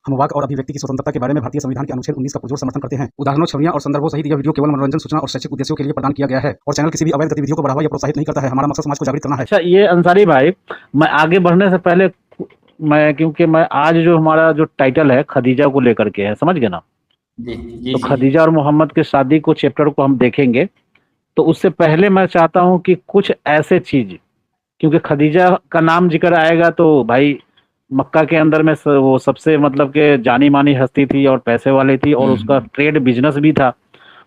हम वाक और अभिव्यक्ति की स्वतंत्रता के बारे में भारतीय संविधान के अनुच्छेद 19 का पुरजोर समर्थन करते हैं। उदाहरणों, छवियां और संदर्भों सहित यह वीडियो केवल मनोरंजन, सूचना और शैक्षिक उद्देश्यों के लिए प्रदान किया गया है और चैनल किसी भी अवैध गतिविधियों को बढ़ावा या प्रोत्साहित नहीं करता है। हमारा मकसद समाज को जागृत करना है। अच्छा, ये अंसारी भाई, मैं आगे बढ़ने से पहले क्योंकि मैं आज जो हमारा जो टाइटल है खदीजा को लेकर के है, समझ गए ना? जी जी तो जी। खदीजा और मोहम्मद के शादी को चैप्टर को हम देखेंगे। तो उससे पहले मैं चाहता हूं कि कुछ ऐसे चीज, क्योंकि खदीजा का नाम जिक्र आएगा तो भाई मक्का के अंदर में वो सबसे मतलब के जानी मानी हस्ती थी और पैसे वाली थी और उसका ट्रेड बिजनेस भी था।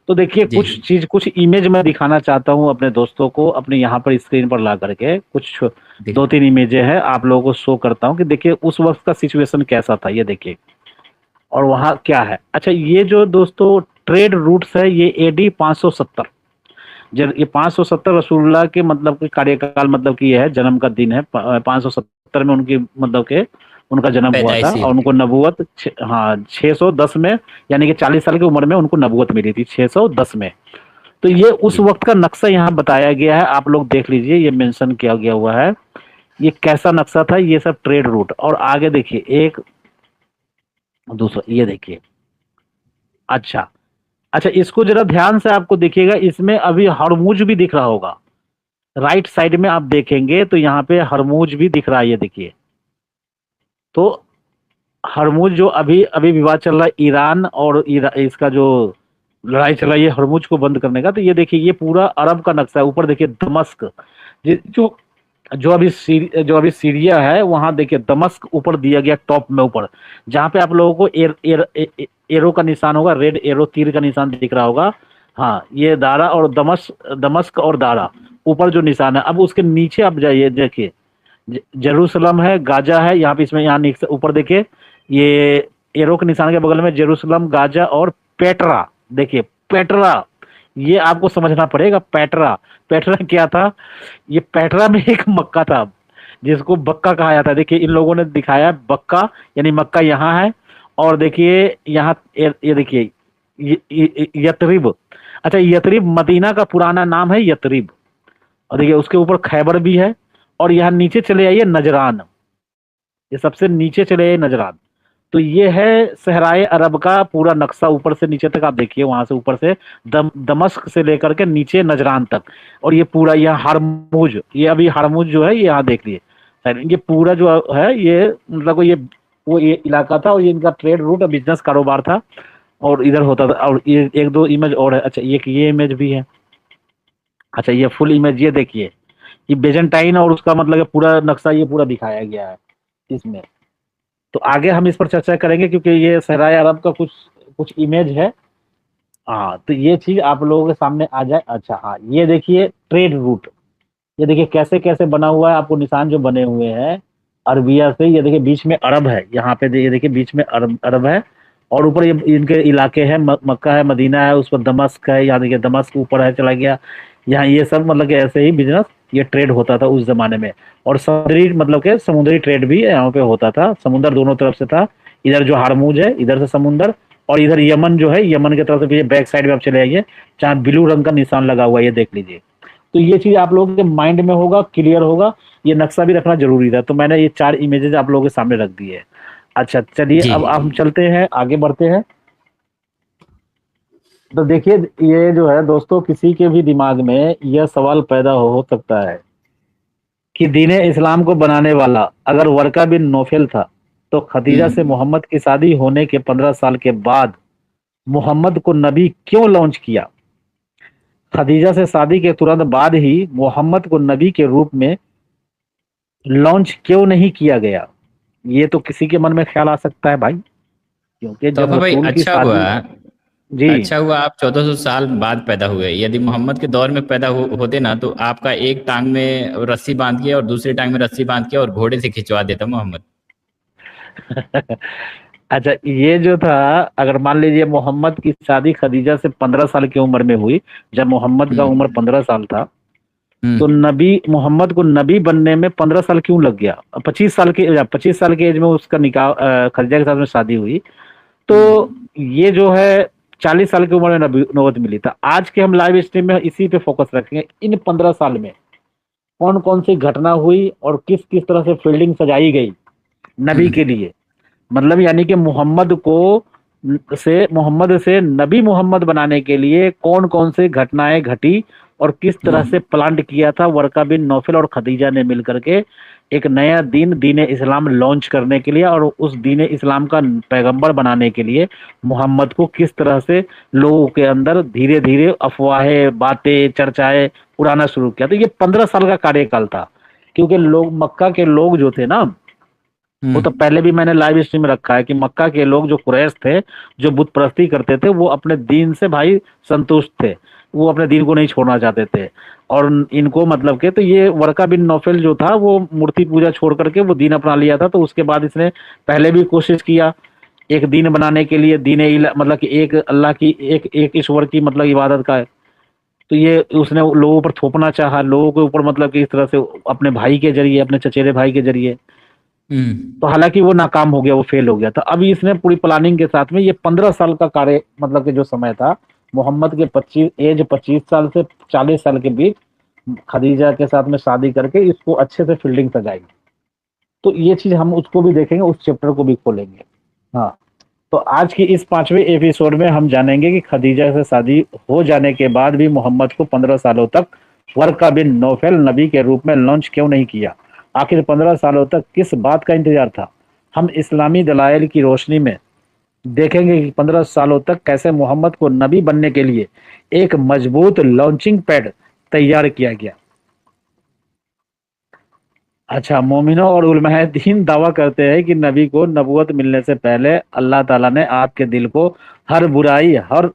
तो देखिए जी कुछ चीज, कुछ इमेज मैं दिखाना चाहता हूँ अपने दोस्तों को, अपने यहाँ पर स्क्रीन पर ला करके कुछ दिख- 2-3 इमेजें हैं, आप लोगों को शो करता हूँ कि देखिए उस वक्त का सिचुएशन कैसा था, ये देखिए और वहाँ क्या है। अच्छा, ये जो दोस्तों ट्रेड रूट्स है, ये AD 570, ये 570 रसूलुल्लाह के मतलब के कार्यकाल, मतलब की ये है, जन्म का दिन है। 570 में उनकी मतलब के उनका जन्म हुआ था पैदाइशी और उनको नबूवत हाँ 610 में, यानी कि 40 साल की उम्र में उनको नबूवत मिली थी 610 में। तो ये उस जी वक्त का नक्शा यहाँ बताया गया है, आप लोग देख लीजिए, ये मेंशन किया गया हुआ है ये कैसा नक्शा था, ये सब ट्रेड रूट। और आगे देखिए एक दूसरा, ये देखिए। अच्छा अच्छा, इसको जरा ध्यान से आपको देखिएगा, इसमें अभी हरमुज भी दिख रहा होगा, राइट साइड में आप देखेंगे तो यहाँ पे हरमुज भी दिख रहा है, ये देखिए। तो हरमुज जो अभी अभी विवाद चल रहा है ईरान और इसका जो लड़ाई चल रही है हरमुज को बंद करने का, तो ये देखिए ये पूरा अरब का नक्शा है। ऊपर देखिए दमस्क, जो जो अभी सीरिया है, वहां देखिए दमस्क ऊपर दिया गया टॉप में ऊपर, जहां पे आप लोगों को एरो का निशान होगा, रेड एरो तीर का निशान दिख रहा होगा। हाँ, ये दारा और दमस्क और दारा ऊपर जो निशान है। अब उसके नीचे आप जाइए, देखिए जेरूसलम है, गाजा है, यहाँ पे इसमें यहाँ नीचे ऊपर देखिए, ये एरो के निशान के बगल में जेरूसलम, गाजा और पेट्रा। देखिए पेट्रा, ये आपको समझना पड़ेगा। पेट्रा, पेट्रा क्या था? ये पेट्रा में एक मक्का था जिसको बक्का कहा जाता है। देखिए इन लोगों ने दिखाया बक्का, यानी मक्का यहाँ है। और देखिए यहाँ ये देखिए यतरिब। अच्छा, यतरिब मदीना का पुराना नाम है यतरिब। और देखिए उसके ऊपर खैबर भी है। और यहाँ नीचे चले आइए नजरान, ये सबसे नीचे चले आइए नजरान। तो ये है सहराए अरब का पूरा नक्शा, ऊपर से नीचे तक आप देखिए, वहां से ऊपर से दमश्क से लेकर के नीचे नजरान तक। और ये पूरा यहाँ हरमुज, ये अभी हरमुज जो है ये यहाँ देख लिए, ये पूरा जो है ये मतलब ये इलाका था और ये इनका ट्रेड रूट और बिजनेस कारोबार था और इधर होता था। और ये 1-2 इमेज और है। अच्छा, ये इमेज भी है। अच्छा, ये फुल इमेज ये देखिए, ये बेजेंटाइन और उसका मतलब पूरा नक्शा ये पूरा दिखाया गया है इसमें। तो आगे हम इस पर चर्चा करेंगे क्योंकि ये सहराए अरब का कुछ कुछ इमेज है। हाँ, तो ये चीज आप लोगों के सामने आ जाए। अच्छा हाँ, ये देखिए ट्रेड रूट, ये देखिए कैसे कैसे बना हुआ है, आपको निशान जो बने हुए हैं अरबिया से। ये देखिए बीच में अरब है, यहाँ पे ये देखिए बीच में अरब है। और ऊपर ये इनके इलाके हैं, मक्का है, मदीना है, उस पर दमस्क है, यहाँ देखिए दमस्क ऊपर है चला गया। यहाँ ये सब मतलब कि ऐसे ही बिजनेस ये ट्रेड होता था उस जमाने में। और समुद्री मतलब के समुद्री ट्रेड भी यहाँ पे होता था, समुद्र दोनों तरफ से था। इधर जो हारमूज है इधर से समुद्र, और इधर यमन जो है, यमन की तरफ से बैक साइड में आप चले आइए, जहाँ ब्लू रंग का निशान लगा हुआ है, ये देख लीजिए। तो ये चीज आप लोगों के माइंड में होगा, क्लियर होगा। ये नक्शा भी रखना जरूरी था, तो मैंने ये 4 इमेजेस आप लोगों के सामने रख दिए। अच्छा चलिए, अब हम चलते हैं, आगे बढ़ते हैं। तो देखिए ये जो है दोस्तों, किसी के भी दिमाग में यह सवाल पैदा हो सकता है कि दीन इस्लाम को बनाने वाला अगर वर्का बिन नौफल था, तो खदीजा से मोहम्मद की शादी होने के 15 साल के बाद मोहम्मद को नबी क्यों लॉन्च किया? खदीजा से शादी के तुरंत बाद ही मोहम्मद को नबी के रूप में लॉन्च क्यों नहीं किया गया? ये तो किसी के मन में ख्याल आ सकता है भाई, क्योंकि तो जब भाई रसूल की अच्छा हुआ, शादी। जी, अच्छा हुआ आप 1400 साल बाद पैदा हुए। यदि मोहम्मद के दौर में पैदा होते ना, तो आपका एक टांग में रस्सी बांध के और दूसरी टांग में रस्सी बांध के और घोड़े से खिंचवा देता मोहम्मद। अच्छा ये जो था, अगर मान लीजिए मोहम्मद की शादी खदीजा से 15 साल की उम्र में हुई, जब मोहम्मद का उम्र 15 साल था, तो नबी मोहम्मद को नबी बनने में 15 साल क्यों लग गया? 25 साल के एज में उसका निकाह खदीजा के साथ में शादी हुई। तो ये जो है 40 साल की उम्र में नबूवत मिली था। आज के हम लाइव स्ट्रीम में इसी पे फोकस रखेंगे, इन 15 साल में कौन कौन सी घटना हुई और किस किस तरह से फील्डिंग सजाई गई नबी के लिए। मतलब यानी कि मोहम्मद से नबी मोहम्मद बनाने के लिए कौन कौन से घटनाएं घटी और किस तरह से प्लांट किया था वर्का बिन नौफल और खदीजा ने मिलकर के एक नया दीन इस्लाम लॉन्च करने के लिए, और उस दीन इस्लाम का पैगंबर बनाने के लिए मोहम्मद को किस तरह से लोगों के अंदर धीरे धीरे अफवाहें, बातें, चर्चाएं उड़ाना शुरू किया। तो ये 15 साल का कार्यकाल था, क्योंकि लोग, मक्का के लोग जो थे ना, वो तो पहले भी मैंने लाइव स्ट्रीम में रखा है कि मक्का के लोग जो कुरैश थे, जो बुत परस्ती करते थे, वो अपने दीन से भाई संतुष्ट थे, वो अपने दीन को नहीं छोड़ना चाहते थे। और इनको मतलब के, तो ये वर्का बिन नौफल जो था वो मूर्ति पूजा छोड़ करके वो दीन अपना लिया था। तो उसके बाद इसने पहले भी कोशिश किया एक दीन बनाने के लिए, मतलब कि एक अल्लाह की, एक ईश्वर की मतलब इबादत का है। तो ये उसने लोगों पर थोपना चाहा, लोगों के ऊपर, मतलब कि इस तरह से अपने भाई के जरिए, अपने चचेरे भाई के जरिए। तो हालांकि वो नाकाम हो गया, वो फेल हो गया था। अब इसने पूरी प्लानिंग के साथ में ये 15 साल का कार्य, मतलब कि जो समय था मोहम्मद के 25 साल से 40 साल के बीच, खदीजा के साथ में शादी करके इसको अच्छे से फील्डिंग सजाई। तो ये चीज हम उसको भी देखेंगे, उस चैप्टर को भी खोलेंगे। हाँ, तो आज की इस 5वें एपिसोड में हम जानेंगे कि खदीजा से शादी हो जाने के बाद भी मोहम्मद को 15 सालों तक वर्का बिन नौफल नबी के रूप में लॉन्च क्यों नहीं किया। आखिर 15 सालों तक किस बात का इंतजार था। हम इस्लामी दलाइल की रोशनी में देखेंगे कि 15 सालों तक कैसे मोहम्मद को नबी बनने के लिए एक मजबूत लॉन्चिंग पैड तैयार किया गया। अच्छा, मोमिनों और उलमाए दीन दावा करते हैं कि नबी को नबूवत मिलने से पहले अल्लाह ताला ने आपके दिल को हर बुराई,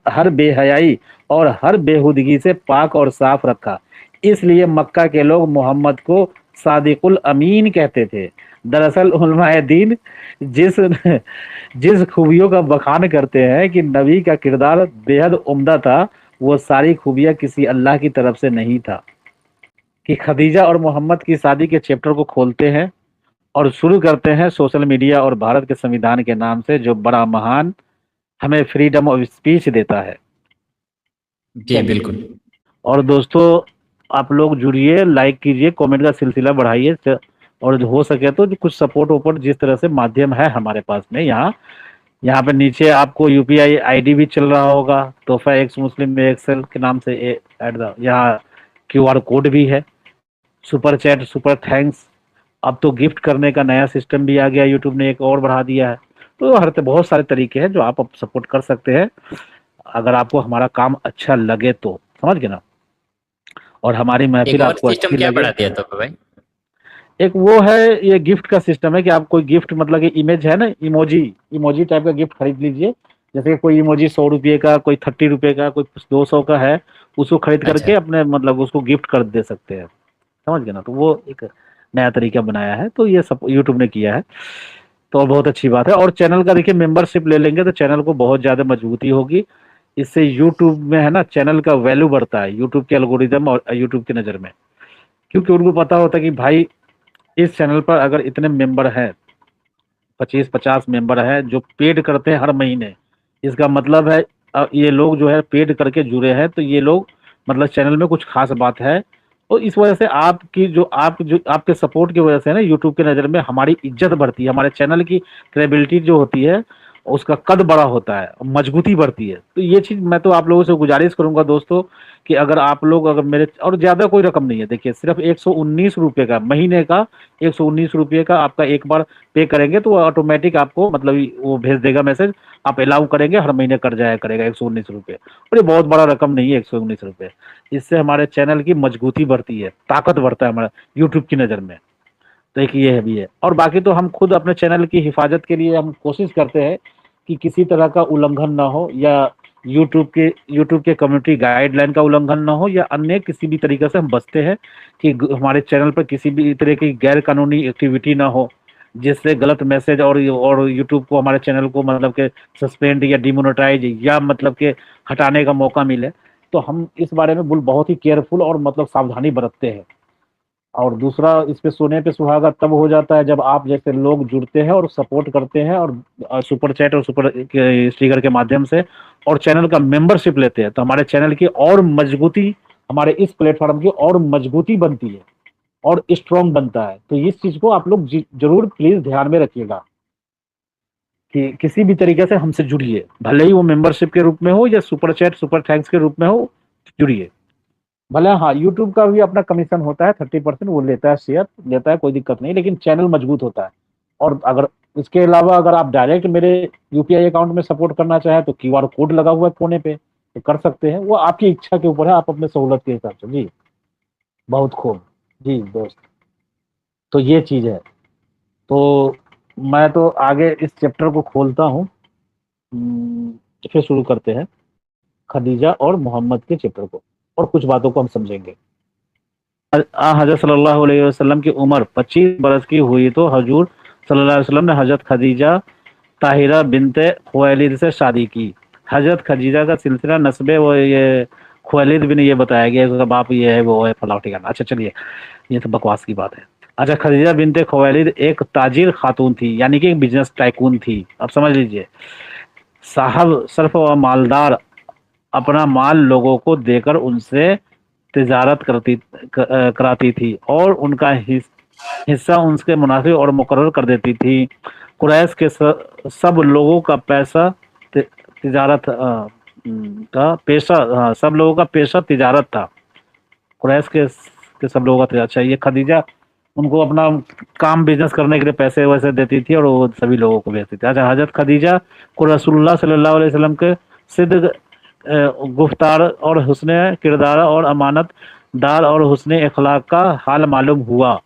हर बेहयाई और हर बेहुदगी से पाक और साफ रखा। इसलिए मक्का के लोग मोहम्मद को सादिकुल अमीन कहते थे। दरअसल उलमाए दीन जिस जिस खूबियों का बखान करते हैं कि नबी का किरदार बेहद उम्दा था, वो सारी खूबियां किसी अल्लाह की तरफ से नहीं था। कि खदीजा और मोहम्मद की शादी के चैप्टर को खोलते हैं और शुरू करते हैं सोशल मीडिया और भारत के संविधान के नाम से, जो बड़ा महान हमें फ्रीडम ऑफ स्पीच देता है। जी बिल्कुल। और दोस्तों, आप लोग जुड़िए, लाइक कीजिए, कमेंट का सिलसिला बढ़ाइए, और जो हो सके तो जो कुछ सपोर्ट वपोर्ट जिस तरह से माध्यम है हमारे पास में, यहाँ पे नीचे आपको यूपीआई आईडी भी चल रहा होगा, तोहफा एक्स मुस्लिम एक्सेल के नाम से यहाँ क्यूआर कोड भी है, सुपर चैट, सुपर थैंक्स। अब तो गिफ्ट करने का नया सिस्टम भी आ गया, यूट्यूब ने एक और बढ़ा दिया है। तो बहुत सारे तरीके हैं जो आप सपोर्ट कर सकते हैं, अगर आपको हमारा काम अच्छा लगे तो, समझ गए ना, और हमारी एक महफिल और आपको सिस्टम अच्छी क्या लगे। बढ़ा दिया तो भाई? एक वो है, ये गिफ्ट का सिस्टम है कि आप कोई गिफ्ट, मतलब कि इमेज है ना, इमोजी इमोजी टाइप का गिफ्ट खरीद लीजिए। जैसे कोई इमोजी 100 रुपये का, कोई 30 रुपये का, कोई 200 का है, उसको खरीद करके अच्छा। अपने, मतलब उसको गिफ्ट कर दे सकते हैं, समझ गए ना। तो वो एक नया तरीका बनाया है, तो ये सब यूट्यूब ने किया है, तो बहुत अच्छी बात है। और चैनल का देखिए, मेंबरशिप ले लेंगे तो चैनल को बहुत ज़्यादा मजबूती होगी। इससे यूट्यूब में है ना, चैनल का वैल्यू बढ़ता है यूट्यूब के एल्गोरिदम और यूट्यूब की नज़र में, क्योंकि उनको पता होता है कि भाई इस चैनल पर अगर इतने मेंबर हैं, 25-50 मेंबर हैं जो पेड करते हैं हर महीने, इसका मतलब है ये लोग जो है पेड करके जुड़े हैं, तो ये लोग मतलब चैनल में कुछ खास बात है। और इस वजह से आपके सपोर्ट की वजह से ना यूट्यूब की नज़र में हमारी इज्जत बढ़ती है, हमारे चैनल की क्रेडिबिलिटी जो होती है उसका कद बड़ा होता है, मजबूती बढ़ती है। तो ये चीज़ मैं तो आप लोगों से गुजारिश करूंगा दोस्तों, कि अगर आप लोग, अगर मेरे, और ज़्यादा कोई रकम नहीं है, देखिए सिर्फ 119 रुपये का महीने का, 119 रुपये का आपका एक बार पे करेंगे तो ऑटोमेटिक आपको मतलब वो भेज देगा मैसेज, आप अलाउ करेंगे हर महीने कर जाया करेगा 119 रुपये। और ये बहुत बड़ा रकम नहीं है 119 रुपये। इससे हमारे चैनल की मजबूती बढ़ती है, ताकत बढ़ता है हमारा यूट्यूब की नज़र में। तो एक ये भी है, और बाकी तो हम खुद अपने चैनल की हिफाजत के लिए हम कोशिश करते हैं कि किसी तरह का उल्लंघन ना हो, या यूट्यूब के कम्युनिटी गाइडलाइन का उल्लंघन ना हो, या अन्य किसी भी तरीके से हम बचते हैं कि हमारे चैनल पर किसी भी तरह की गैर कानूनी एक्टिविटी ना हो, जिससे गलत मैसेज और यूट्यूब को, हमारे चैनल को मतलब के सस्पेंड या डिमोनेटाइज या मतलब के हटाने का मौका मिले। तो हम इस बारे में बहुत ही केयरफुल और मतलब सावधानी बरतते हैं। और दूसरा, इस पे सोने पे सुहागा तब हो जाता है जब आप जैसे लोग जुड़ते हैं और सपोर्ट करते हैं, और सुपर चैट और सुपर स्टिकर के माध्यम से, और चैनल का मेंबरशिप लेते हैं, तो हमारे चैनल की और मजबूती, हमारे इस प्लेटफॉर्म की और मजबूती बनती है और स्ट्रॉन्ग बनता है। तो इस चीज को आप लोग जरूर प्लीज ध्यान में रखिएगा। कि किसी भी तरीके से हमसे जुड़िए, भले ही वो मेंबरशिप के रूप में हो या सुपर चैट सुपर थैंक्स के रूप में हो, जुड़िए। भले हाँ यूट्यूब का भी अपना कमीशन होता है 30%, वो लेता है, शेयर लेता है, कोई दिक्कत नहीं, लेकिन चैनल मजबूत होता है। और अगर इसके अलावा अगर आप डायरेक्ट मेरे यूपीआई अकाउंट में सपोर्ट करना चाहें तो क्यूआर कोड लगा हुआ है कोने पे, तो कर सकते हैं, वो आपकी इच्छा के ऊपर है, आप अपने सहूलत के हिसाब से। जी बहुत खूब जी दोस्त, तो ये चीज है। तो मैं तो आगे इस चैप्टर को खोलता हूँ, फिर शुरू करते हैं खदीजा और मोहम्मद के चैप्टर को, और कुछ बातों को हम समझेंगे। हजरत सल्लल्लाहु अलैहि वसल्लम की उम्र 25 बरस की हुई तो हजूर सल्लल्लाहु अलैहि वसल्लम ने हजरत खदीजा ताहिरा बिनते खुवैलिद से शादी की। हजरत खदीजा का सिलसिला नस्बे वो ये खुवैलिद भी ने ये बताया गया, उसका बाप ये है वो है फलां ठिकाना। अच्छा चलिए, ये तो बकवास की बात है। अच्छा, खदीजा बिनते खुवैलिद एक ताजिर खातून थी, यानी कि एक बिजनेस टाइकून थी, अब समझ लीजिए। साहब सर्फ व मालदार, अपना माल लोगों को देकर उनसे तिजारत कराती थी और उनका हिस्सा उनके मुनाफे और मुकर्रर कर देती थी। कुरैश के सब लोगों का पैसा तिजारत का पेशा, सब लोगों का पेशा तिजारत था। कुरैश के सब लोगों का। अच्छा, ये खदीजा उनको अपना काम बिजनेस करने के लिए पैसे वैसे देती थी और वो सभी लोगों को भेजती थी। अच्छा, हजरत खदीजा को रसूलुल्लाह सल्लल्लाहु अलैहि वसल्लम के सिद्ध गुफ्तार और हुस्न किरदार और अमानत दार और हुस्न इखलाक का हाल मालूम हुआ।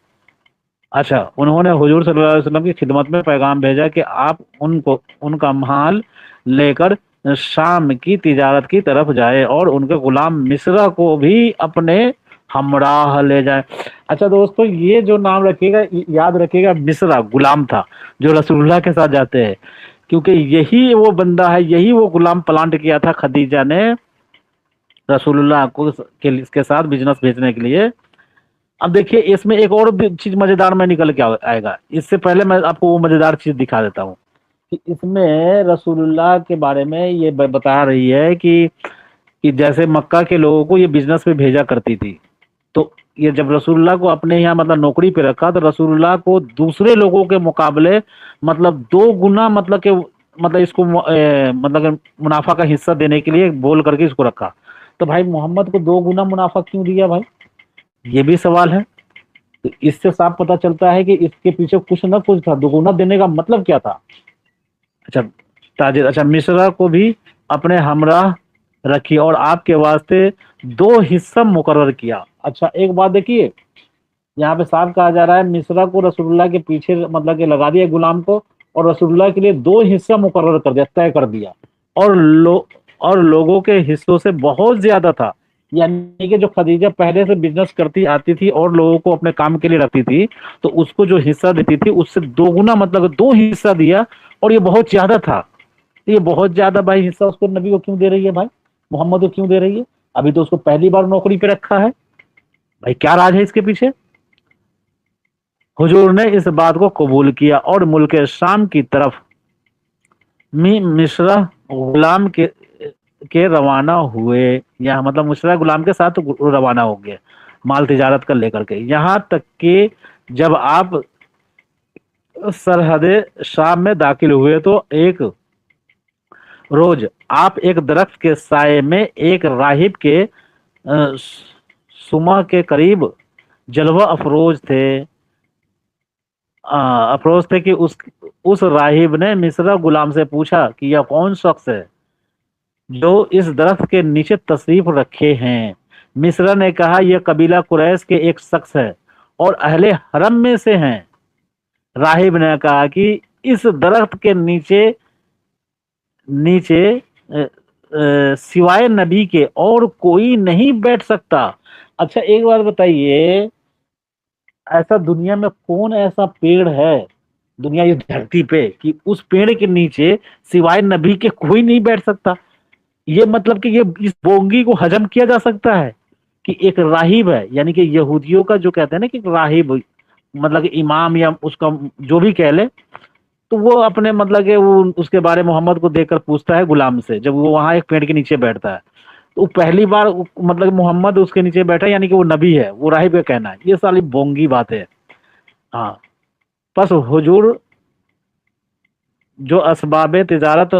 अच्छा, उन्होंने हुजूर सल्लल्लाहु अलैहि वसल्लम की खिदमत में पैगाम भेजा कि आप उनको उनका माल लेकर शाम की तिजारत की तरफ जाए और उनके गुलाम मिस्रा को भी अपने हमराह ले जाए। अच्छा दोस्तों, ये जो नाम रखिएगा, याद रखिएगा, मिस्रा गुलाम था जो रसूलुल्लाह के साथ जाते हैं, क्योंकि यही वो बंदा है, यही वो गुलाम प्लांट किया था खदीजा ने रसूलुल्लाह को के साथ बिजनेस भेजने के लिए। अब देखिए, इसमें एक और भी चीज मजेदार में निकल के आएगा। इससे पहले मैं आपको वो मजेदार चीज दिखा देता हूँ कि इसमें रसूलुल्लाह के बारे में ये बता रही है कि जैसे मक्का के लोगों को ये बिजनेस पे भेजा करती थी, तो ये जब रसूलुल्लाह को अपने यहाँ मतलब नौकरी पे रखा, तो रसूलुल्लाह को दूसरे लोगों के मुकाबले मतलब 2 गुना मतलब इसको मतलब कि मुनाफा का हिस्सा देने के लिए बोल करके इसको रखा। तो भाई मोहम्मद को 2 गुना मुनाफा क्यों दिया भाई, ये भी सवाल है। तो इससे साफ पता चलता है कि इसके पीछे कुछ ना कुछ था। 2 गुना देने का मतलब क्या था। अच्छा ताजिर, अच्छा मिस्रा को भी अपने हमराह रखी और आपके वास्ते 2 हिस्सा मुकर्रर किया। अच्छा एक बात देखिए, यहाँ पे साफ कहा जा रहा है मिस्रा को रसूलुल्लाह के पीछे मतलब कि लगा दिया गुलाम को, और रसूलुल्लाह के लिए 2 हिस्सा मुकर्रर कर दिया, तय कर दिया, और लोगों के हिस्सों से बहुत ज्यादा था। यानी कि जो खदीजा पहले से बिजनेस करती आती थी और लोगों को अपने काम के लिए रखती थी, तो उसको जो हिस्सा देती थी उससे 2 गुना मतलब 2 हिस्सा दिया, और ये बहुत ज्यादा था। ये बहुत ज्यादा भाई हिस्सा उसको नबी को क्यों दे रही है भाई, मोहम्मद को क्यों दे रही है। अभी तो उसको पहली बार नौकरी पे रखा है भाई, क्या राज है इसके पीछे। हुजूर ने इस बात को कबूल किया और मुल्क शाम की तरफ मिस्रा गुलाम के रवाना हुए। यहाँ मतलब मिस्रा गुलाम के साथ रवाना हो गए माल तिजारत कर लेकर के। यहाँ तक कि जब आप सरहद शाम में दाखिल हुए तो एक रोज आप एक दरख्त के साये में एक राहिब के सुमा के करीब जलवा अफरोज थे कि उस राहिब ने मिस्रा गुलाम से पूछा कि यह कौन शख्स है जो इस दरख्त के नीचे तशरीफ रखे हैं। मिस्रा ने कहा, यह कबीला कुरैश के एक शख्स है और अहले हरम में से हैं। राहिब ने कहा कि इस दरख्त के नीचे सिवाय नबी के और कोई नहीं बैठ सकता। अच्छा एक बात बताइए, ऐसा दुनिया में कौन ऐसा पेड़ है दुनिया ये धरती पे कि उस पेड़ के नीचे सिवाय नबी के कोई नहीं बैठ सकता। ये मतलब कि ये इस बोंगी को हजम किया जा सकता है कि एक राहिब है, यानी कि यहूदियों का जो कहते हैं ना कि राहिब मतलब कि इमाम या उसका जो भी कह ले, तो वो अपने मतलब कि वो उसके बारे में मोहम्मद को देखकर पूछता है गुलाम से, जब वो वहां एक पेड़ के नीचे बैठता है तो पहली बार मतलब मोहम्मद उसके नीचे बैठा, यानी कि वो नबी है, वो राहिब का कहना है। ये सारी बोंगी बात है। हाँ, बस हुजूर जो असबाब तिजारत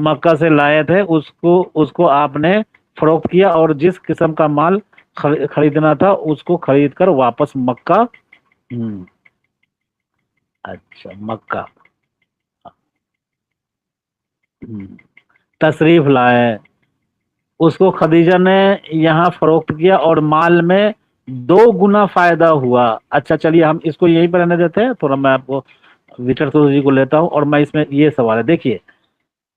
मक्का से लाए थे उसको उसको आपने फरोख्त किया और जिस किस्म का माल खरीदना था उसको खरीद कर वापस मक्का। अच्छा मक्का। हम्म, तशरीफ लाए, उसको खदीजा ने यहाँ फरोख्त किया और माल में 2 गुना फायदा हुआ। अच्छा चलिए हम इसको यहीं पर रहने देते हैं, थोड़ा मैं आपको विटर जी को लेता हूँ और मैं इसमें ये सवाल है देखिए।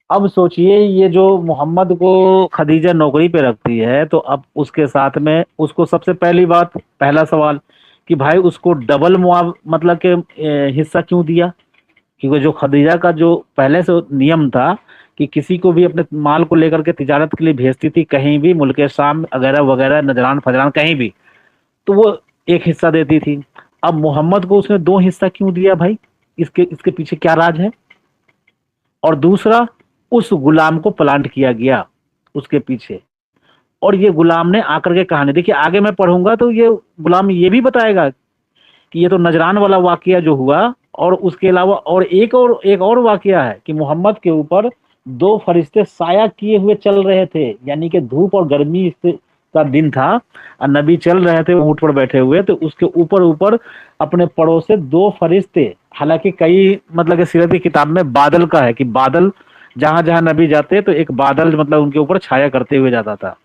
अब सोचिए ये जो मोहम्मद को खदीजा नौकरी पे रखती है तो अब उसके साथ में उसको सबसे पहली बात, पहला सवाल कि भाई उसको डबल मुआव मतलब के हिस्सा क्यों दिया? क्योंकि जो खदीजा का जो पहले से नियम था कि किसी को भी अपने माल को लेकर के तिजारत के लिए भेजती थी कहीं भी, मुल्क शाम वगैरह वगैरह, नजरान फजरान कहीं भी, तो वो एक हिस्सा देती थी। अब मोहम्मद को उसने 2 हिस्सा क्यों दिया भाई? इसके इसके पीछे क्या राज है? और दूसरा, उस गुलाम को प्लांट किया गया उसके पीछे, और ये गुलाम ने आकर के कहानी देखिए, आगे मैं पढ़ूंगा तो ये गुलाम ये भी बताएगा कि ये तो नजरान वाला वाकया जो हुआ, और उसके अलावा और एक और वाकया है कि मोहम्मद के ऊपर 2 फरिश्ते साया किए हुए चल रहे थे, यानी कि धूप और गर्मी का दिन था और नबी चल रहे थे ऊंट पर बैठे हुए, तो उसके ऊपर ऊपर अपने पड़ोस से 2 फरिश्ते, हालांकि कई मतलब कि सीरत की किताब में बादल का है कि बादल जहां जहां नबी जाते तो एक बादल मतलब उनके ऊपर छाया करते हुए जाता था,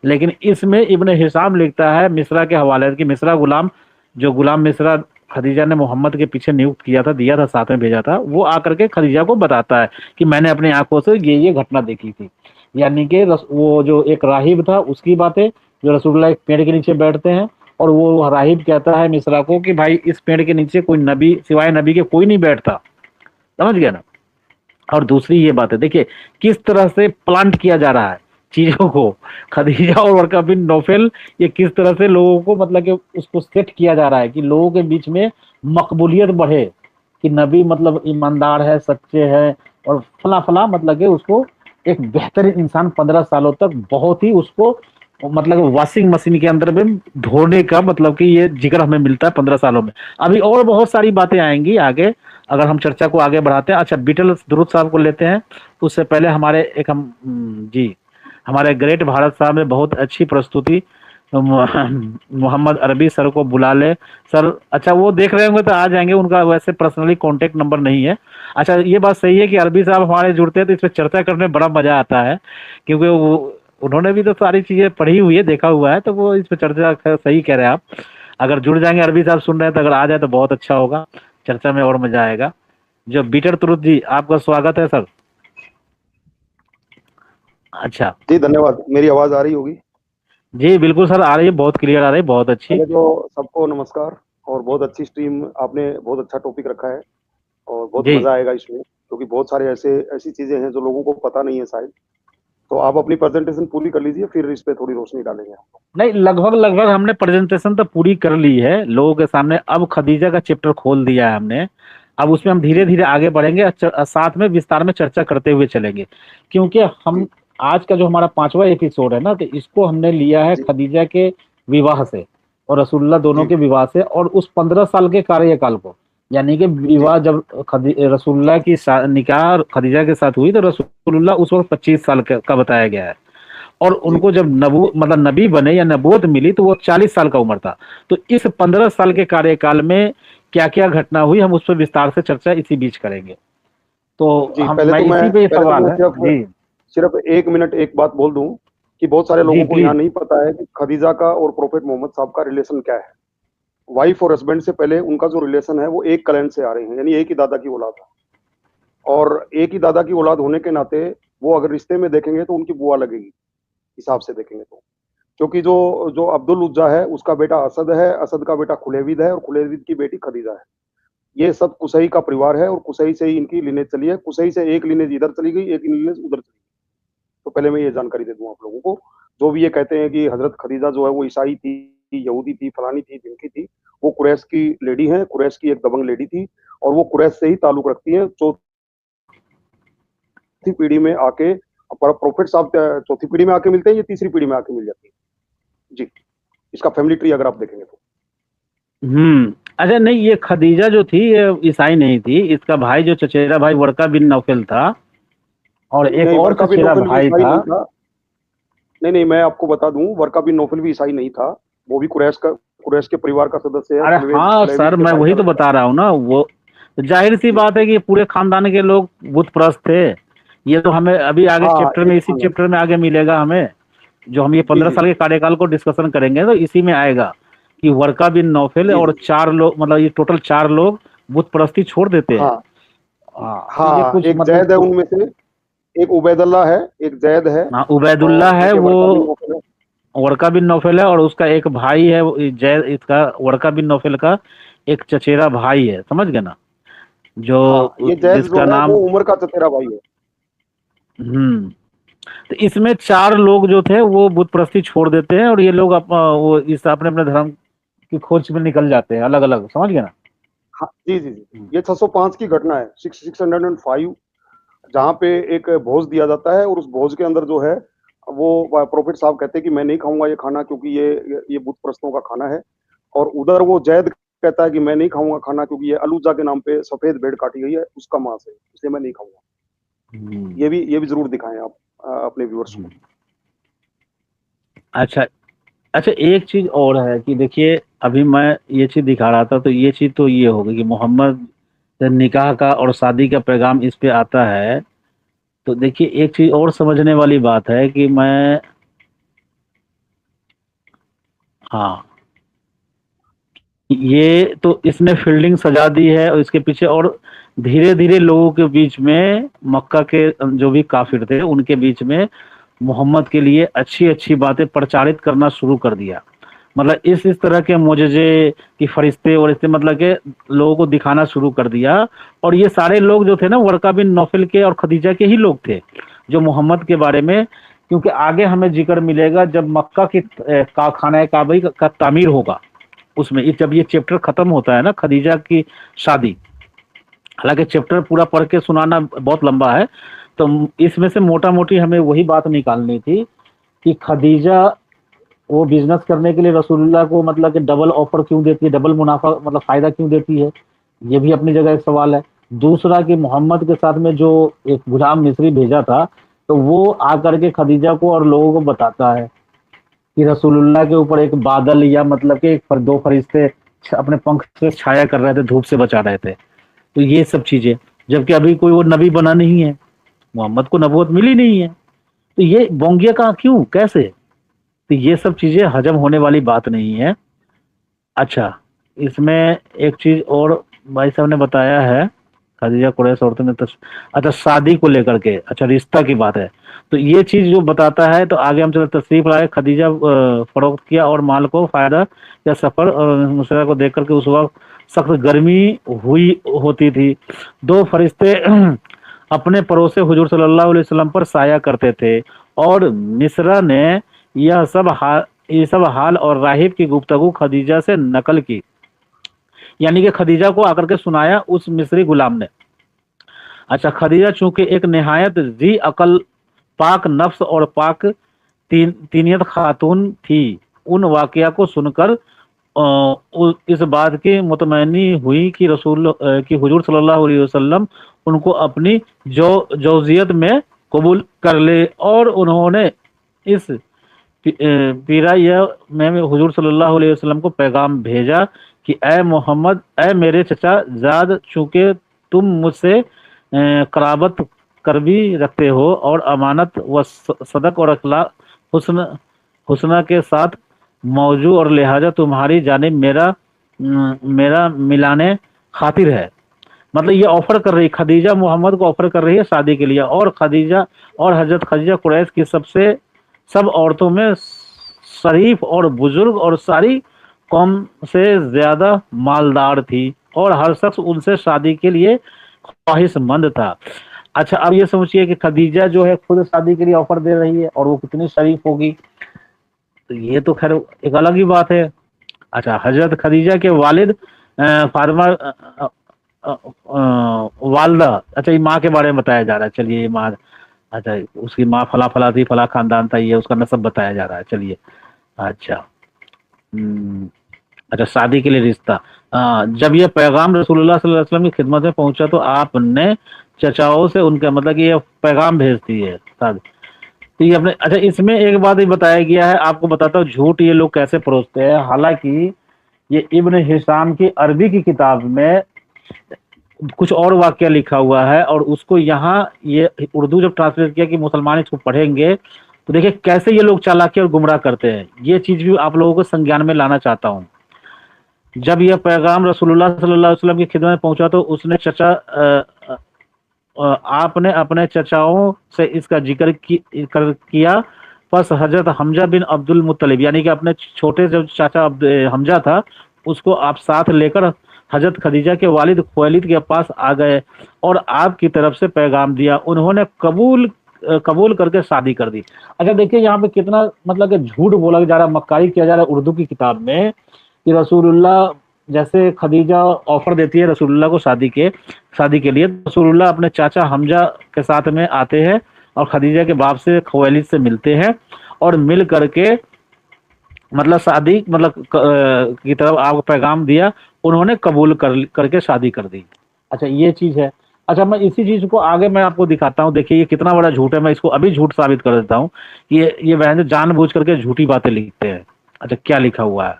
लेकिन इसमें इब्ने हिशाम लिखता है मिस्रा के हवाले कि मिस्रा गुलाम, जो गुलाम मिस्रा खदीजा ने मोहम्मद के पीछे नियुक्त किया था, दिया था, साथ में भेजा था, वो आकर के खदीजा को बताता है कि मैंने अपनी आंखों से ये घटना देखी थी। यानी कि वो जो एक राहिब था उसकी बातें, जो रसूलुल्लाह एक पेड़ के नीचे बैठते हैं और वो राहिब कहता है मिस्रा को कि भाई इस पेड़ के नीचे कोई नबी सिवाय नबी के कोई नहीं बैठता, समझ गया ना? और दूसरी ये बात है देखिए किस तरह से प्लांट किया जा रहा है चीजों को, खदीजा और वर्का बिन नौफल, ये किस तरह से लोगों को मतलब कि उसको सेट किया जा रहा है कि लोगों के बीच में मकबूलियत बढ़े कि नबी मतलब ईमानदार है, सच्चे है, और फला फला, मतलब कि उसको एक बेहतरीन इंसान 15 सालों तक बहुत ही उसको मतलब वॉशिंग मशीन के अंदर में धोने का मतलब कि ये जिक्र हमें मिलता है 15 सालों में। अभी और बहुत सारी बातें आएंगी आगे अगर हम चर्चा को आगे बढ़ाते हैं। अच्छा बीटल दुरूद साहब को लेते हैं, उससे पहले हमारे एक हम जी हमारे ग्रेट भारत साहब ने बहुत अच्छी प्रस्तुति, मोहम्मद अरबी सर को बुला ले सर। अच्छा वो देख रहे होंगे तो आ जाएंगे, उनका वैसे पर्सनली कांटेक्ट नंबर नहीं है। अच्छा ये बात सही है कि अरबी साहब हमारे जुड़ते हैं तो इस पर चर्चा करने में बड़ा मजा आता है, क्योंकि वो उन्होंने भी तो सारी चीजें पढ़ी हुई है, देखा हुआ है, तो वो इस पर चर्चा सही कह रहे हैं आप। अगर जुड़ जाएंगे, अरबी साहब सुन रहे हैं तो अगर आ जाए तो बहुत अच्छा होगा, चर्चा में और मजा आएगा। जो बीटर तुरुद जी, आपका स्वागत है सर। अच्छा जी धन्यवाद। मेरी आवाज आ रही होगी? जी बिल्कुल सर, आ रही है, बहुत क्लियर आ रही है, बहुत अच्छी। पहले तो सबको नमस्कार, और बहुत अच्छी स्ट्रीम, आपने बहुत अच्छा टॉपिक रखा है और बहुत जी मजा आएगा इसमें, क्योंकि बहुत सारे ऐसी चीजें हैं जो लोगों को पता नहीं है शायद। तो आप अपनी प्रेजेंटेशन पूरी कर लीजिए, फिर इस पे थोड़ी रोशनी डालेंगे। नहीं, लगभग लगभग हमने प्रेजेंटेशन तो पूरी कर ली है लोगों के सामने। अब खदीजा का चैप्टर खोल दिया है हमने, अब उसमें हम धीरे धीरे आगे बढ़ेंगे, साथ में विस्तार में चर्चा करते हुए चलेंगे, क्योंकि हम जी आज का जो हमारा 5वां एपिसोड है ना, तो इसको हमने लिया है जी खदीजा के विवाह से और रसूलुल्लाह दोनों जी के विवाह से, और उस 15 साल के कार्यकाल को, यानी कि जी विवाह जब रसूलुल्लाह की निकाह खदीजा के साथ हुई तो रसूलुल्लाह उस वक्त 25 साल का बताया गया है, और जी उनको जब मतलब नबी बने या नबूवत मिली तो वो 40 साल का उम्र था। तो इस 15 साल के कार्यकाल में क्या क्या घटना हुई, हम उस पर विस्तार से चर्चा इसी बीच करेंगे। तो जी। हम मैं इसी पे पहले तो सवाल मैं है सिर्फ जी। सिर्फ 1 मिनट एक बात बोल दूं कि बहुत सारे जी लोगों को यहाँ प्लीज। नहीं पता है कि खदीजा का और प्रोफेट मोहम्मद साहब का रिलेशन क्या है। वाइफ और हस्बैंड से पहले उनका जो रिलेशन है वो एक क्लैन से आ रहे हैं, यानी एक ही दादा की औलाद है, और एक ही दादा की औलाद होने के नाते वो अगर रिश्ते में देखेंगे तो उनकी बुआ लगेगी, हिसाब से देखेंगे तो। क्योंकि जो जो अब्दुल उज्जा है उसका बेटा असद है, असद का बेटा खुलेविद है, और खुलेविद की बेटी खदीजा है। ये सब कुसई का परिवार है और कुसई से ही इनकी लिनेज चली है। कुसई से एक लिनेज इधर चली गई, एक लिनेज उधर चली गई। तो पहले मैं ये जानकारी दे दूं आप लोगों को। जो भी ये कहते हैं कि हजरत खदीजा जो है वो ईसाई थी, यहूदी थी, फलानी थी, ढिमकी थी, वो कुरैश की लेडी है, कुरैश की एक दबंग लेडी थी, और वो कुरैश से ही ताल्लुक रखती है। चौथी पीढ़ी में आके प्रोफेट साहब चौथी पीढ़ी में आके मिलते हैं, ये तीसरी पीढ़ी में आके मिल जाती है। जी, इसका फैमिली ट्री अगर आप देखेंगे तो। अच्छा नहीं, ये खदीजा जो थी ये ईसाई नहीं थी, इसका भाई जो चचेरा भाई वर्का बिन नौफल था, और एक नहीं, और वर्का बिन चचेरा नौफल भी भाई ईसाई था। नहीं था। नहीं नहीं, मैं आपको बता दूं, वर्का बिन नौफल भी ईसाई नहीं था। वो भी कुरैश के परिवार का सदस्य है, अरे हाँ सलेवी सर, के मैं वही तो भाईचारे का। बता रहा हूँ ना, वो तो जाहिर सी जी। बात है कि पूरे खानदान के लोग बुत परस्त थे। ये तो हमें अभी आगे हाँ, चैप्टर एक में, इसी खानदान। चैप्टर में आगे मिलेगा हमें, जो हम ये जी 15 जी साल जी के कार्यकाल को डिस्कशन करेंगे तो इसी में आएगा कि वर्का बिन नौफल जी और जी। 4 लोग, मतलब ये टोटल 4 लोग बुत परस्ती छोड़ देते हैं। हाँ हाँ, तो ये हाँ, कुछ एक मतलब जैद है उनमें से, एक उबैदुल्लाह है, एक जैद है, हाँ, उबैदुल्ला और है, एक है वो वर्का बिन नौफल है। वर्का बिन नौफल है, और उसका एक भाई है जय, इसका वर्का बिन नौफल का एक चचेरा भाई है, समझ गए ना, हाँ, जो ये जैद जो जिसका है वो नाम। उमर का चचेरा भाई है। हम्म। तो इसमें 4 लोग जो थे वो बुत परस्ती छोड़ देते हैं, और ये लोग वो इस अपने अपने धर्म की खोज में निकल जाते हैं अलग अलग, समझ गए ना। हाँ जी जी जी। ये 605 की घटना है, 605, जहाँ पे एक भोज दिया जाता है, और उस भोज के अंदर जो है वो प्रोफेट साहब कहते हैं कि मैं नहीं खाऊंगा ये खाना, क्योंकि ये बुत परस्तों का खाना है। और उधर वो जैद कहता है कि मैं नहीं खाऊंगा खाना, क्योंकि ये अलूजा के नाम पे सफेद भेड़ काटी गई है, उसका मांस है, इसलिए मैं नहीं खाऊंगा। हम्म, ये भी जरूर दिखाएं आप अपने व्यूअर्स को। हम्म। अच्छा, अच्छा एक चीज और है कि देखिए, अभी मैं ये चीज दिखा रहा था, तो ये चीज तो ये होगी कि मोहम्मद से निकाह का और शादी का पैगाम इस पे आता है। तो देखिए एक चीज और समझने वाली बात है कि मैं, हाँ, ये तो इसने फील्डिंग सजा दी है, और इसके पीछे और धीरे धीरे लोगों के बीच में, मक्का के जो भी काफिर थे उनके बीच में मोहम्मद के लिए अच्छी अच्छी बातें प्रचारित करना शुरू कर दिया। मतलब इस तरह के मोजजे कि फरिश्ते और इससे मतलब के लोगों को दिखाना शुरू कर दिया। और ये सारे लोग जो थे ना, वर्का बिन नौफल के और खदीजा के ही लोग थे, जो मोहम्मद के बारे में, क्योंकि आगे हमें जिक्र मिलेगा जब मक्का की खाना काबा का तामीर होगा, उसमें जब ये चैप्टर खत्म होता है ना, खदीजा की शादी, हालांकि चैप्टर पूरा पढ़ के सुनाना बहुत लंबा है, तो इसमें से मोटा मोटी हमें वही बात निकालनी थी कि खदीजा वो बिजनेस करने के लिए रसूलुल्लाह को मतलब कि डबल ऑफर क्यों देती है, डबल मुनाफा मतलब फायदा क्यों देती है, ये भी अपनी जगह एक सवाल है। दूसरा कि मोहम्मद के साथ में जो एक गुलाम मिस्री भेजा था, तो वो आकर के खदीजा को और लोगों को बताता है कि रसूलुल्लाह के ऊपर एक बादल, या मतलब कि दो फरिश्ते अपने पंख से छाया कर रहे थे, धूप से बचा रहे थे। तो ये सब चीजें, जबकि अभी कोई वो नबी बना नहीं है, मोहम्मद को नबूवत मिली नहीं है, तो ये बोंगिया कहाँ, क्यों, कैसे? तो ये सब चीजें हजम होने वाली बात नहीं है। अच्छा, इसमें एक चीज और भाई साहब ने बताया है, खदीजा कुरैश औरतों ने अच्छा शादी को लेकर के, अच्छा रिश्ता की बात है, तो ये चीज जो बताता है, तो आगे हम चलो तशरीफ लाए, खदीजा फरोख्त किया और माल को फायदा या सफर और मुसरा को देख करके, उस वक्त सख्त गर्मी हुई होती थी, 2 फरिश्ते अपने पड़ोसे हुजूर सल्लल्लाहु अलैहि वसल्लम पर साया करते थे, और मिस्रा ने यह सब हाल, ये सब हाल और राहिब की गुफ्तगू खदीजा से नकल की, यानी कि खदीजा को आकर के सुनाया उस मिस्री गुलाम ने। अच्छा, खदीजा चूंकि एक निहायत जी अकल, पाक नफ्स और पाक तीनियत खातून थी, उन वाकया को सुनकर इस बात की मुतमईनी हुई कि कि हुजूर सल्लल्लाहु अलैहि वसल्लम उनको अपनी जौजियत में कबूल कर ले, और उन्होंने इस पीरा यह मैं हुजूर सल्लल्लाहु अलैहि वसल्लम को पैगाम भेजा कि ए मोहम्मद, ए मेरे चचा जाद, चूंकि तुम मुझसे कराबत करबी रखते हो और अमानत व सदक और अखलाक हुस्न हुस्ना के साथ मौजू, और लिहाजा तुम्हारी जानिब मेरा मिलाने खातिर है। मतलब ये ऑफर कर रही, खदीजा मोहम्मद को ऑफर कर रही है शादी के लिए, और खदीजा और हजरत खदीजा कुरैश की सब औरतों में शरीफ और बुजुर्ग और सारी कौम से ज्यादा मालदार थी, और हर शख्स उनसे शादी के लिए ख्वाहिशमंद था। अच्छा, अब ये सोचिए कि खदीजा जो है खुद शादी के लिए ऑफर दे रही है, और वो कितनी शरीफ होगी, तो ये तो खैर एक अलग ही बात है। अच्छा, हजरत खदीजा के वालिद फातिमा वालदा, अच्छा ये माँ के बारे में बताया जा रहा है, चलिए ये माँ, अच्छा उसकी माँ फला फला थी, फला खानदान था, ये उसका नस्ब बताया जा रहा है, चलिए। अच्छा, अच्छा शादी के लिए रिश्ता, जब ये पैगाम रसूलुल्लाह सल्लल्लाहु अलैहि वसल्लम की खिदमत में पहुंचा तो आपने चचाओं से उनका मतलब कि ये पैगाम भेजती है शादी। तो ये अपने अच्छा, इसमें एक बात ये बताया गया है, आपको बताता हूँ झूठ ये लोग कैसे परोसते हैं। हालांकि ये इब्न हिशाम की अरबी की किताब में कुछ और वाक्य लिखा हुआ है, और उसको यहाँ ये उर्दू जब ट्रांसलेट किया कि मुसलमान इसको पढ़ेंगे तो देखिए कैसे ये लोग चालाकी और गुमराह करते हैं। ये चीज भी आप लोगों को संज्ञान में लाना चाहता हूँ। जब यह पैगाम रसूलुल्लाह सल्लल्लाहु अलैहि वसल्लम की खिदमत में पहुंचा तो उसने आपने अपने चचाओं से इसका जिक्र किया। बस हजरत हमजा बिन अब्दुल मुत्तलिब यानी कि अपने छोटे जो चाचा हमजा था उसको आप साथ लेकर हजरत खदीजा के वालिद खुवैलिद के पास आ गए और आपकी तरफ से पैगाम दिया। उन्होंने कबूल करके शादी कर दी। अच्छा देखिए यहाँ पे कितना मतलब कि झूठ बोला जा रहा है, मक्कारी किया जा रहा है उर्दू की किताब में कि रसूलुल्लाह जैसे खदीजा ऑफर देती है रसूलुल्लाह को शादी के लिए, रसूलुल्लाह अपने चाचा हमजा के साथ में आते हैं और खदीजा के बाप से खुवैलिद से मिलते हैं और मिल करके मतलब शादी मतलब की तरफ आपको पैगाम दिया, उन्होंने कबूल करके शादी कर दी। अच्छा ये चीज है। अच्छा मैं इसी चीज को आगे मैं आपको दिखाता हूँ। देखिए ये कितना बड़ा झूठ है, मैं इसको अभी झूठ साबित कर देता हूँ। ये बहन जानबूझ करके झूठी बातें लिखते हैं। अच्छा क्या लिखा हुआ है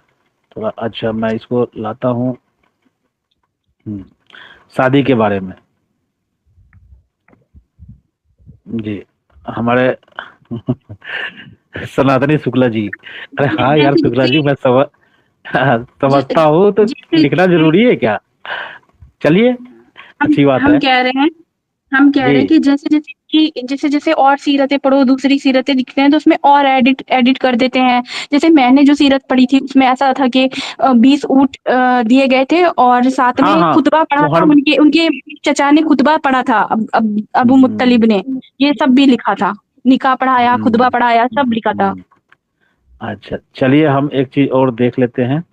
थोड़ा, अच्छा मैं इसको लाता हूँ शादी के बारे में। जी हमारे सनातनी शुक्ला जी, अरे हाँ यार शुक्ला जी मैं समझता हूँ, तो लिखना जरूरी है क्या? चलिए अच्छी बात है। हम कह रहे हैं कि जैसे जैसे और सीरतें पढ़ो, दूसरी सीरतें लिखते हैं तो उसमें और एडिट कर देते हैं। जैसे मैंने जो सीरत पढ़ी थी उसमें ऐसा था कि 20 ऊंट दिए गए थे और साथ में खुतबा पढ़ा था, उनके चचा ने खुतबा पढ़ा था अबू मुत्तलिब ने, ये सब भी लिखा था। निकाह पढ़ाया, खुतबा पढ़ाया, सब लिखा था। अच्छा चलिए हम एक चीज और देख लेते हैं।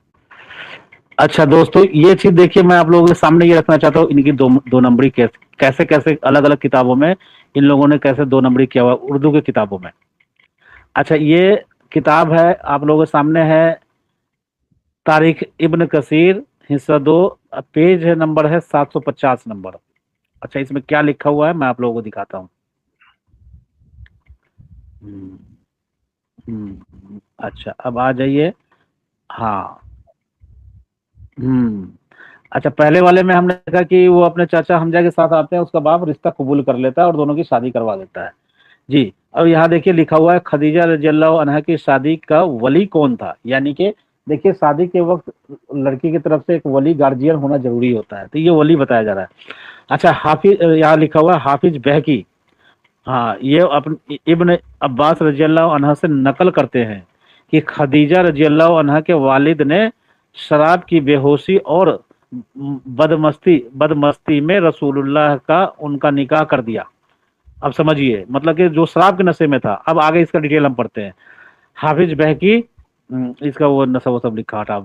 अच्छा दोस्तों ये चीज देखिए, मैं आप लोगों के सामने ये रखना चाहता हूँ, इनकी दो नंबरी कैसे अलग अलग किताबों में इन लोगों ने कैसे 2 नंबरी किया हुआ उर्दू की किताबों में। अच्छा ये किताब है आप लोगों के सामने है, तारीख इब्न कसीर हिस्सा 2, पेज नंबर है 750 नंबर। अच्छा इसमें क्या लिखा हुआ है मैं आप लोगों को दिखाता हूँ। अच्छा अब आ जाइए। हाँ अच्छा पहले वाले में हमने देखा कि वो अपने चाचा हमजा के साथ आते हैं, उसका बाप रिश्ता कबूल कर लेता है और दोनों की शादी करवा देता है। जी अब यहाँ देखिए लिखा हुआ है खदीजा रज़ियल्लाहु अन्हा की शादी का वली कौन था। यानी कि देखिए शादी के वक्त लड़की की तरफ से एक वली गार्जियन होना जरूरी होता है, तो ये वली बताया जा रहा है। अच्छा हाफिज यहाँ लिखा हुआ है हाफिज बहकी, हाँ ये अपने इब्न अब्बास रज़ियल्लाहु अन्हा से नकल करते हैं कि खदीजा रज़ियल्लाहु अन्हा के वालिद ने शराब की बेहोशी और बदमस्ती में रसूलुल्लाह का उनका निकाह कर दिया। अब समझिए मतलब कि जो शराब के नशे में था। अब आगे इसका डिटेल हम पढ़ते हैं। हाफिज बहकी इसका वो नशा वो सब लिखा था,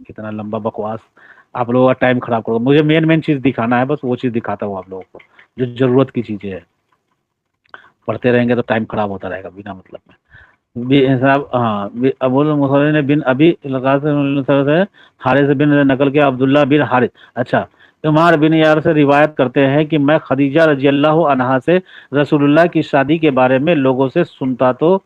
कितना लंबा बकवास, आप लोगों का टाइम खराब करो। मुझे मेन चीज दिखाना है, बस वो चीज दिखाता हूँ आप लोगों को जो जरूरत की चीजें है। पढ़ते रहेंगे तो टाइम खराब होता रहेगा बिना मतलब में। हाँ अबुल मुसलिम ने बिन अभी हारिस बिन नकल के अब्दुल्ला बिन हारिस। अच्छा उमर बिन यार से रिवायत करते हैं कि मैं खदीजा रज़ियल्लाहु अन्हा से रसूलुल्लाह की शादी के बारे में लोगों से सुनता तो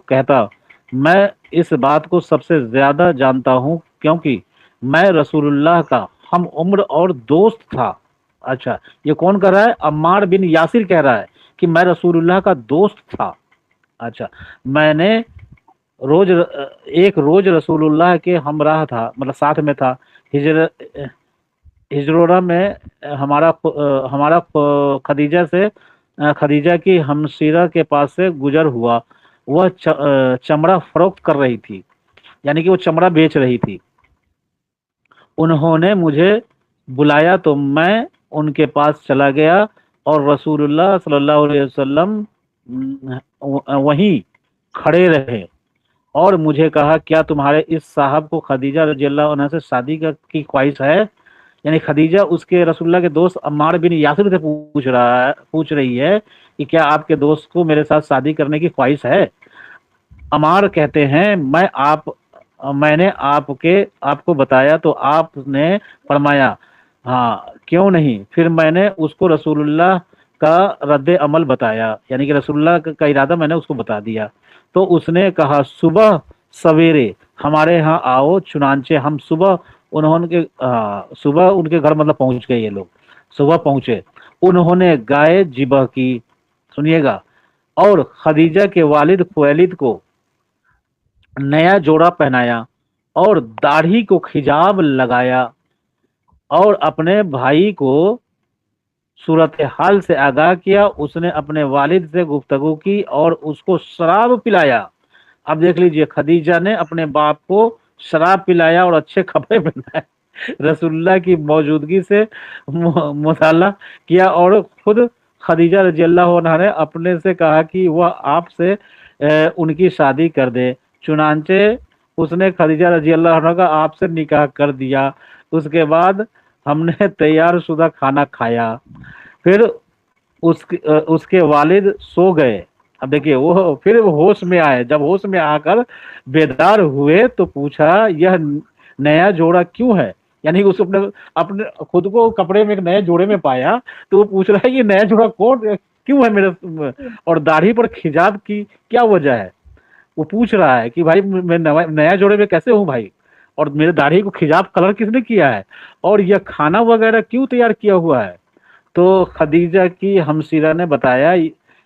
कहता, मैं इस बात को सबसे ज्यादा जानता हूँ क्योंकि मैं रसूलुल्लाह का हम उम्र और दोस्त था। अच्छा ये कौन कह रहा है? अम्मार बिन यासिर कह रहा है कि मैं रसूलुल्लाह का दोस्त था। अच्छा मैंने एक रोज रसूलुल्लाह के हमराह था, मतलब साथ में था। हिजरोरा में हमारा खदीजा की हमशीरा के पास से गुजर हुआ। वह चमड़ा फरोख्त कर रही थी, यानी कि वो चमड़ा बेच रही थी। उन्होंने मुझे बुलाया तो मैं उनके पास चला गया और रसूलुल्लाह सल्लल्लाहु अलैहि वसल्लम वहीं खड़े रहे और मुझे कहा क्या तुम्हारे इस साहब को खदीजा रज़ियल्लाहु अन्हा से शादी की ख्वाहिश है? यानी खदीजा उसके रसूलुल्लाह के दोस्त अम्मार बिन यासिर से पूछ रही है कि क्या आपके दोस्त को मेरे साथ शादी करने की ख्वाहिश है? अम्मार कहते हैं मैं मैंने आपको बताया तो आपने फरमाया हाँ क्यों नहीं। फिर मैंने उसको रसूलुल्लाह का रद्द अमल बताया, यानी कि रसूलुल्लाह का इरादा मैंने उसको बता दिया। तो उसने कहा सुबह सवेरे हमारे यहाँ आओ। चुनांचे हम सुबह उनके घर मतलब पहुंच गए। ये लोग सुबह पहुंचे, उन्होंने गाय जिबह की, सुनिएगा, और खदीजा के वालिद खुवैलिद को नया जोड़ा पहनाया और दाढ़ी को खिजाब लगाया और अपने भाई को सूरत हाल से आगाह किया। उसने अपने वालिद से गुफ्तगू की और उसको शराब पिलाया। अब देख लीजिए, खदीजा ने अपने बाप को शराब पिलाया और अच्छे कपड़े पहनाए, रसूलुल्लाह की मौजूदगी से मुताला किया और खुद खदीजा रज़ियल्लाहु अन्हा ने अपने से कहा कि वह आपसे उनकी शादी कर दे। चुनांचे उसने खदीजा रज़ियल्लाहु अन्हा का आपसे निकाह कर दिया। उसके बाद हमने तैयार शुदा खाना खाया। फिर उसके वालिद सो गए। अब देखिए, वो फिर होश में आए। जब होश में आकर बेदार हुए तो पूछा यह नया जोड़ा क्यों है, यानी उसको अपने अपने खुद को कपड़े में एक नए जोड़े में पाया तो वो पूछ रहा है ये नया जोड़ा कौन क्यों है मेरे, और दाढ़ी पर खिजाब की क्या वजह है। वो पूछ रहा है कि भाई मैं नया जोड़े में कैसे हूँ भाई, और मेरे दाढ़ी को खिजाब कलर किसने किया है, और यह खाना वगैरह क्यों तैयार किया हुआ है। तो खदीजा की हमशीरा ने बताया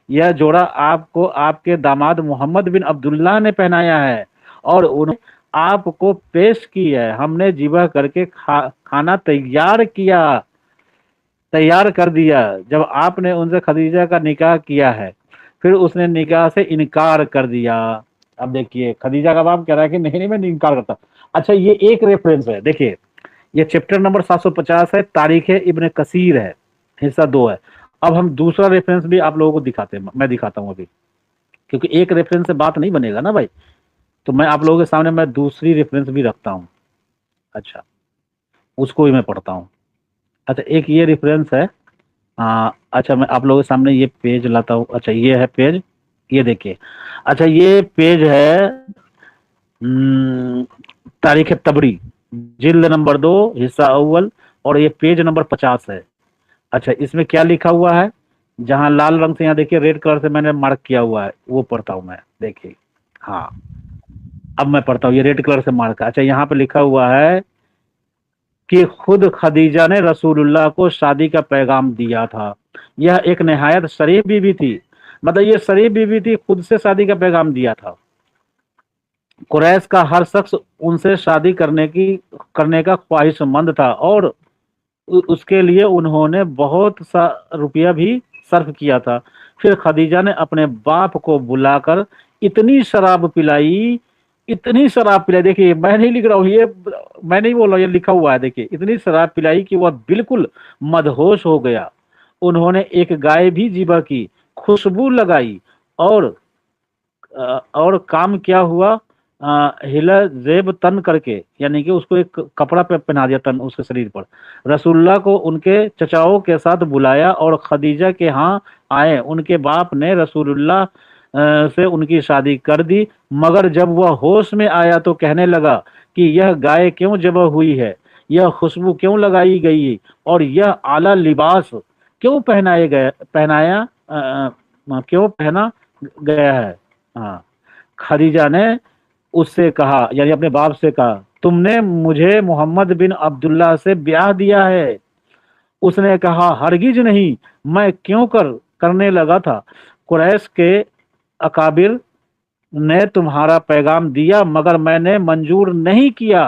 यह जोड़ा आपको आपके दामाद मोहम्मद बिन अब्दुल्लाह ने पहनाया है और उन्होंने आपको पेश की है। हमने जिबह करके खाना तैयार कर दिया जब आपने उनसे खदीजा का निकाह किया है। फिर उसने निकाह से इनकार कर दिया। अब देखिए, खदीजा का बाप कह रहा है कि नहीं मैं इनकार करता। अच्छा, ये एक रेफरेंस है। देखिए, ये चैप्टर नंबर 750 है, तारीख है इब्न कसीर है, हिस्सा 2 है। अब हम दूसरा रेफरेंस भी आप लोगों को दिखाते हैं, मैं दिखाता हूं अभी, क्योंकि एक रेफरेंस से बात नहीं बनेगा ना भाई। तो मैं आप लोगों के सामने मैं दूसरी रेफरेंस भी रखता हूं। अच्छा, उसको भी मैं पढ़ता हूं। अच्छा, एक ये रेफरेंस है। अच्छा, मैं आप लोगों के सामने ये पेज लाता हूं। अच्छा, ये है पेज, ये देखिए। अच्छा, ये पेज है तारीख तबरी, जिल्द नंबर 2, हिस्सा अव्वल, और ये पेज नंबर 50 है। अच्छा, इसमें क्या लिखा हुआ है, जहां लाल रंग से यहाँ देखिए रेड कलर से मैंने मार्क किया हुआ है, वो पढ़ता हूं मैं। देखिए, हाँ, अब मैं पढ़ता हूँ, ये रेड कलर से मार्क है। अच्छा, यहाँ पे लिखा हुआ है कि खुद खदीजा ने रसूलुल्लाह को शादी का पैगाम दिया था। यह एक निहायत शरीफ बीवी थी, मतलब ये शरीफ बीवी थी, खुद से शादी का पैगाम दिया था। कुरैश का हर शख्स उनसे शादी करने का ख्वाहिशमंद था और उसके लिए उन्होंने बहुत सा रुपया भी सर्फ किया था। फिर खदीजा ने अपने बाप को बुलाकर इतनी शराब पिलाई, देखिए मैं नहीं लिख रहा हूँ, ये मैं नहीं बोल रहा हूँ, ये लिखा हुआ है। देखिए, इतनी शराब पिलाई कि वह बिल्कुल मदहोश हो गया। उन्होंने एक गाय भी ज़िबह की, खुशबू लगाई और काम क्या हुआ, हिला जेब तन करके, यानी कि उसको एक कपड़ा पे पहना दिया तन उसके शरीर पर। रसूलुल्लाह को उनके चचाओं के साथ बुलाया और खदीजा के यहाँ आए। उनके बाप ने रसूलुल्लाह से उनकी शादी कर दी, मगर जब वह होश में आया तो कहने लगा कि यह गाय क्यों ज़बह हुई है, यह खुशबू क्यों लगाई गई और यह आला लिबास क्यों क्यों पहना गया है। हाँ, खदीजा ने उससे कहा, यानी अपने बाप से कहा, तुमने मुझे मोहम्मद बिन अब्दुल्लाह से ब्याह दिया है। उसने कहा, हरगिज नहीं, मैं क्यों करने लगा था। कुरैश के अकाबिर ने तुम्हारा पैगाम दिया मगर मैंने मंजूर नहीं किया।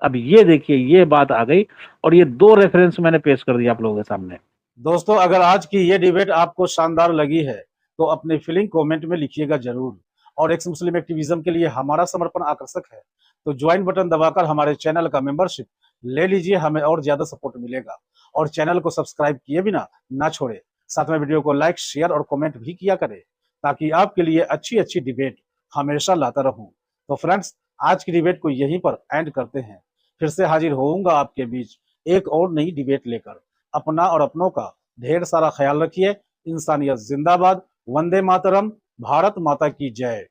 अब ये देखिए, ये बात आ गई और ये 2 रेफरेंस मैंने पेश कर दिया आप लोगों के सामने। दोस्तों, अगर आज की ये डिबेट आपको शानदार लगी है तो अपनी फीलिंग कमेंट में लिखिएगा जरूर। और एक्स मुस्लिम एक्टिविज्म के लिए हमारा समर्पण आकर्षक है, तो ज्वाइन बटन दबाकर हमारे चैनल का मेंबरशिप ले लीजिए, हमें और ज्यादा सपोर्ट मिलेगा। और चैनल को सब्सक्राइब किए बिना ना छोड़े, साथ में वीडियो को लाइक, शेयर और कमेंट भी किया करें, ताकि आपके लिए अच्छी अच्छी डिबेट हमेशा लाता रहूं। तो फ्रेंड्स, आज की डिबेट को यहीं पर एंड करते हैं। फिर से हाजिर होऊंगा आपके बीच एक और नई डिबेट लेकर। अपना और अपनों का ढेर सारा ख्याल रखिए। इंसानियत जिंदाबाद। वंदे मातरम। भारत माता की जय।